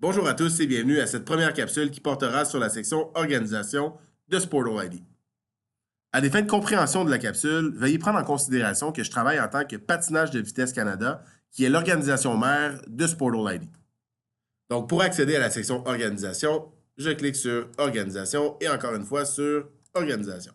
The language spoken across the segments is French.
Bonjour à tous et bienvenue à cette première capsule qui portera sur la section Organisation de Sportal ID. À des fins de compréhension de la capsule, veuillez prendre en considération que je travaille en tant que Patinage de Vitesse Canada, qui est l'organisation mère de Sportal ID. Donc, pour accéder à la section Organisation, je clique sur Organisation et encore une fois sur Organisation.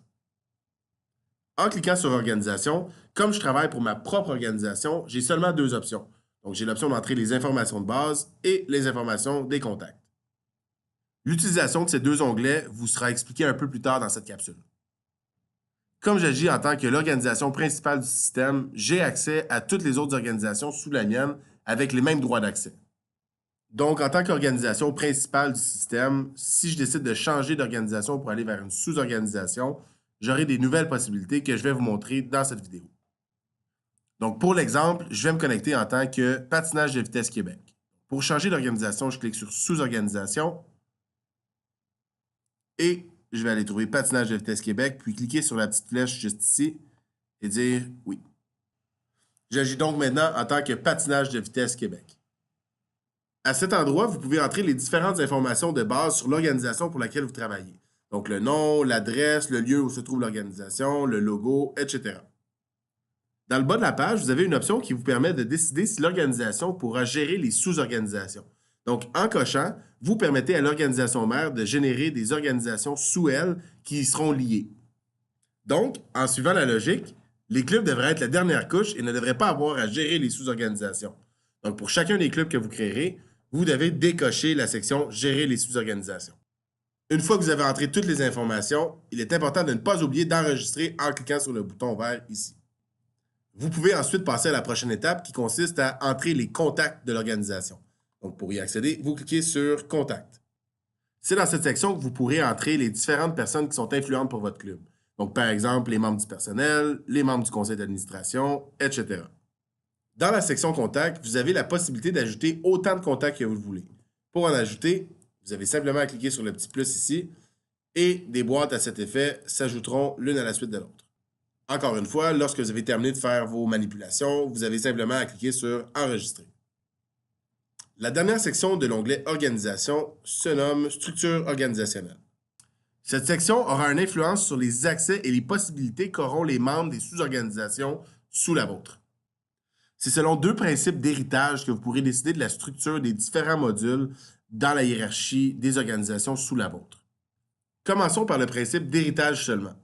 En cliquant sur Organisation, comme je travaille pour ma propre organisation, j'ai seulement deux options. Donc, j'ai l'option d'entrer les informations de base et les informations des contacts. L'utilisation de ces deux onglets vous sera expliquée un peu plus tard dans cette capsule. Comme j'agis en tant que l'organisation principale du système, j'ai accès à toutes les autres organisations sous la mienne avec les mêmes droits d'accès. Donc, en tant qu'organisation principale du système, si je décide de changer d'organisation pour aller vers une sous-organisation, j'aurai des nouvelles possibilités que je vais vous montrer dans cette vidéo. Donc, pour l'exemple, je vais me connecter en tant que Patinage de Vitesse Québec. Pour changer d'organisation, je clique sur Sous-organisation et je vais aller trouver Patinage de Vitesse Québec, puis cliquer sur la petite flèche juste ici et dire oui. J'agis donc maintenant en tant que Patinage de Vitesse Québec. À cet endroit, vous pouvez entrer les différentes informations de base sur l'organisation pour laquelle vous travaillez. Donc le nom, l'adresse, le lieu où se trouve l'organisation, le logo, etc. Dans le bas de la page, vous avez une option qui vous permet de décider si l'organisation pourra gérer les sous-organisations. Donc, en cochant, vous permettez à l'organisation mère de générer des organisations sous elle qui y seront liées. Donc, en suivant la logique, les clubs devraient être la dernière couche et ne devraient pas avoir à gérer les sous-organisations. Donc, pour chacun des clubs que vous créerez, vous devez décocher la section Gérer les sous-organisations. Une fois que vous avez entré toutes les informations, il est important de ne pas oublier d'enregistrer en cliquant sur le bouton vert ici. Vous pouvez ensuite passer à la prochaine étape qui consiste à entrer les contacts de l'organisation. Donc, pour y accéder, vous cliquez sur Contact. C'est dans cette section que vous pourrez entrer les différentes personnes qui sont influentes pour votre club. Donc, par exemple, les membres du personnel, les membres du conseil d'administration, etc. Dans la section Contact, vous avez la possibilité d'ajouter autant de contacts que vous le voulez. Pour en ajouter, vous avez simplement à cliquer sur le petit plus ici et des boîtes à cet effet s'ajouteront l'une à la suite de l'autre. Encore une fois, lorsque vous avez terminé de faire vos manipulations, vous avez simplement à cliquer sur Enregistrer. La dernière section de l'onglet Organisation se nomme Structure organisationnelle. Cette section aura une influence sur les accès et les possibilités qu'auront les membres des sous-organisations sous la vôtre. C'est selon deux principes d'héritage que vous pourrez décider de la structure des différents modules dans la hiérarchie des organisations sous la vôtre. Commençons par le principe d'héritage seulement.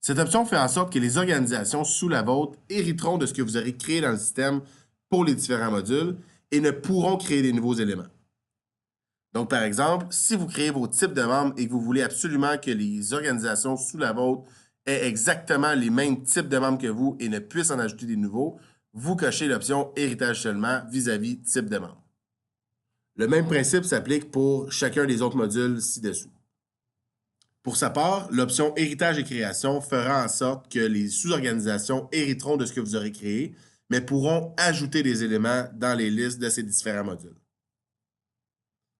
Cette option fait en sorte que les organisations sous la vôtre hériteront de ce que vous aurez créé dans le système pour les différents modules et ne pourront créer des nouveaux éléments. Donc, par exemple, si vous créez vos types de membres et que vous voulez absolument que les organisations sous la vôtre aient exactement les mêmes types de membres que vous et ne puissent en ajouter des nouveaux, vous cochez l'option Héritage seulement vis-à-vis type de membre. Le même principe s'applique pour chacun des autres modules ci-dessous. Pour sa part, l'option Héritage et création fera en sorte que les sous-organisations hériteront de ce que vous aurez créé, mais pourront ajouter des éléments dans les listes de ces différents modules.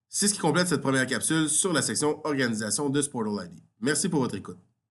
C'est ce qui complète cette première capsule sur la section Organisation de Sportal ID. Merci pour votre écoute.